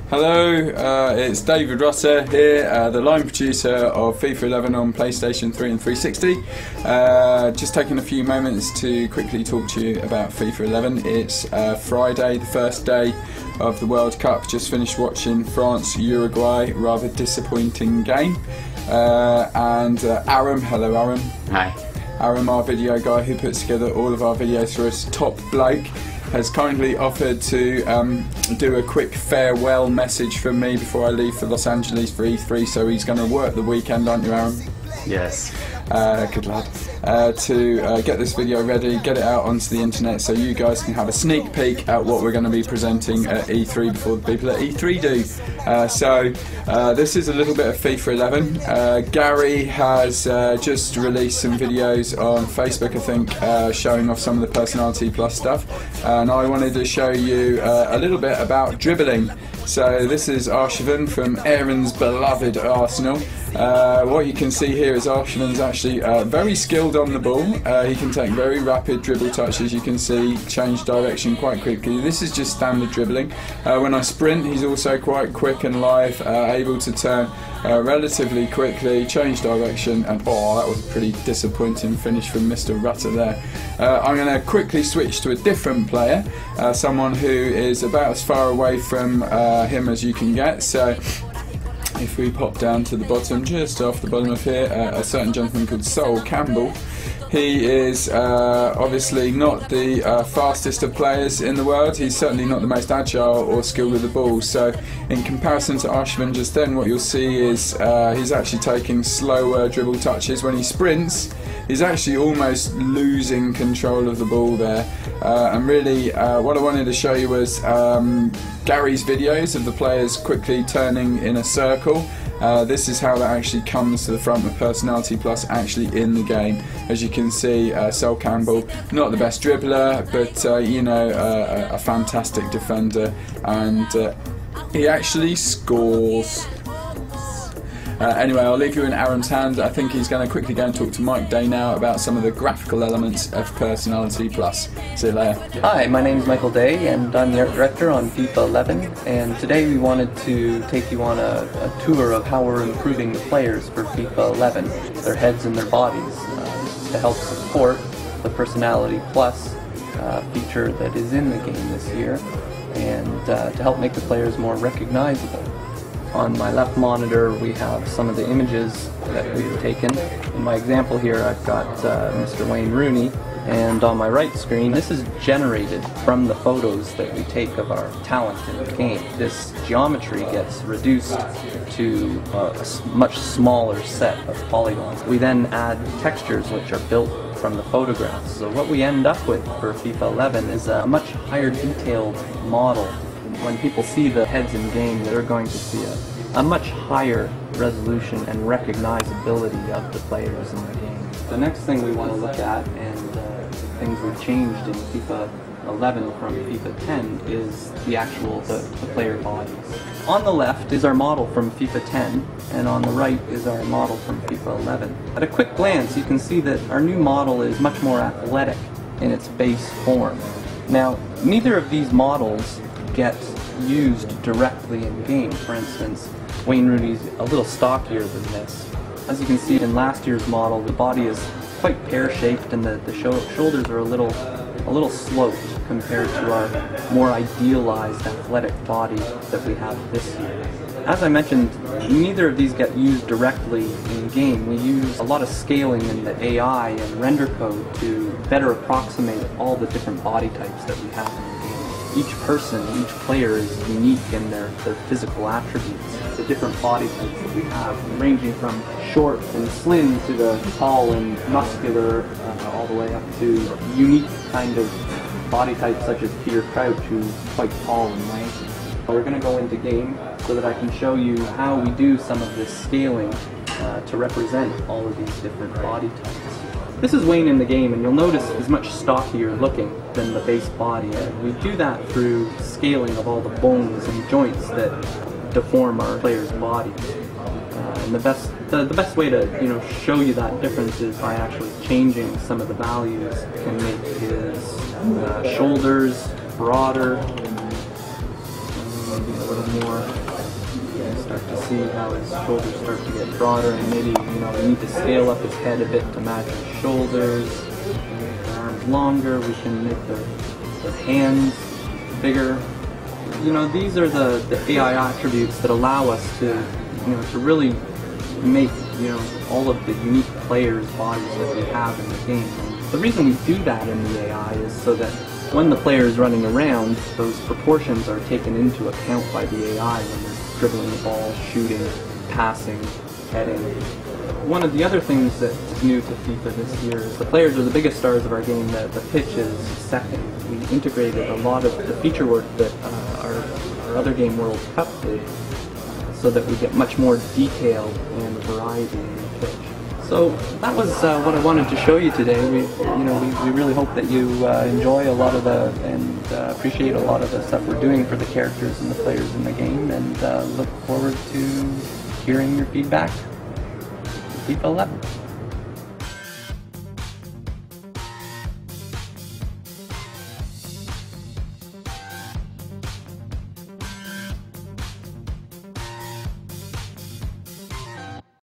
Hello, it's David Rutter here, the line producer of FIFA 11 on PlayStation 3 and 360. Just taking a few moments to quickly talk to you about FIFA 11. It's Friday, the first day of the World Cup. Just finished watching France-Uruguay, rather disappointing game. Aram, hello Aram. Hi. Aram, our video guy who puts together all of our videos for us, top bloke, has kindly offered to do a quick farewell message from me before I leave for Los Angeles for E3, so he's going to work the weekend, aren't you, Aaron? Yes. Good lad. To get this video ready, get it out onto the internet so you guys can have a sneak peek at what we're going to be presenting at E3 before the people at E3 do. This is a little bit of FIFA 11. Gary has just released some videos on Facebook, I think, showing off some of the Personality Plus stuff, and I wanted to show you a little bit about dribbling. So this is Arshavin from Aaron's beloved Arsenal. What you can see here is Arshavin's actually very skilled on the ball. He can take very rapid dribble touches, you can see, change direction quite quickly. This is just standard dribbling. When I sprint, he's also quite quick and live, able to turn relatively quickly, change direction, and oh, that was a pretty disappointing finish from Mr. Rutter there. I'm going to quickly switch to a different player, someone who is about as far away from him as you can get. So if we pop down to the bottom, just off the bottom of here, a certain gentleman called Sol Campbell. He is obviously not the fastest of players in the world. He's certainly not the most agile or skilled with the ball. So in comparison to Arshavin just then, what you'll see is he's actually taking slower dribble touches. When he sprints, he's actually almost losing control of the ball there. And really what I wanted to show you was Gary's videos of the players quickly turning in a circle. This is how that actually comes to the front with Personality Plus actually in the game. As you can see, Sol Campbell, not the best dribbler, but you know, a fantastic defender, and he actually scores. Anyway, I'll leave you in Aaron's hand. I think he's going to quickly go and talk to Mike Day now about some of the graphical elements of Personality Plus. See you later. Hi, my name is Michael Day, and I'm the art director on FIFA 11. And today we wanted to take you on a tour of how we're improving the players for FIFA 11, their heads and their bodies, to help support the Personality Plus feature that is in the game this year, and to help make the players more recognizable. On my left monitor we have some of the images that we've taken. In my example here I've got Mr. Wayne Rooney, and on my right screen this is generated from the photos that we take of our talent in the game. This geometry gets reduced to a much smaller set of polygons. We then add textures which are built from the photographs. So what we end up with for FIFA 11 is a much higher detailed model. When people see the heads in game, they're going to see a much higher resolution and recognizability of the players in the game. The next thing we want to look at, and things we've changed in FIFA 11 from FIFA 10, is the player bodies. On the left is our model from FIFA 10, and on the right is our model from FIFA 11. At a quick glance, you can see that our new model is much more athletic in its base form. Now, neither of these models get used directly in game. For instance, Wayne Rooney's a little stockier than this. As you can see in last year's model, the body is quite pear-shaped, and the shoulders are a little sloped compared to our more idealized athletic body that we have this year. As I mentioned, neither of these get used directly in game. We use a lot of scaling in the AI and render code to better approximate all the different body types that we have in the game. Each person, each player is unique in their physical attributes. The different body types that we have, ranging from short and slim to the tall and muscular, all the way up to unique kind of body types such as Peter Crouch, who's quite tall and lanky. We're going to go into game so that I can show you how we do some of this scaling to represent all of these different body types. This is Wayne in the game, and you'll notice he's much stockier looking than the base body, and we do that through scaling of all the bones and joints that deform our player's body. And the best way to show you that difference is by actually changing some of the values. You can make his shoulders broader, maybe a little more. You can start to see how his shoulders start to get broader, and maybe we need to scale up his head a bit to match his shoulders. Make the arms longer. We can make the hands bigger. These are the AI attributes that allow us to to really make all of the unique players' bodies that we have in the game. And the reason we do that in the AI is so that when the player is running around, those proportions are taken into account by the AI when they're dribbling the ball, shooting, passing, heading. One of the other things that's new to FIFA this year is the players are the biggest stars of our game. The pitch is second. We integrated a lot of the feature work that our other game, World Cup, did, so that we get much more detail and variety in the pitch. So that was what I wanted to show you today. We really hope that you enjoy a lot of and appreciate a lot of the stuff we're doing for the characters and the players in the game, and look forward to hearing your feedback. FIFA 11.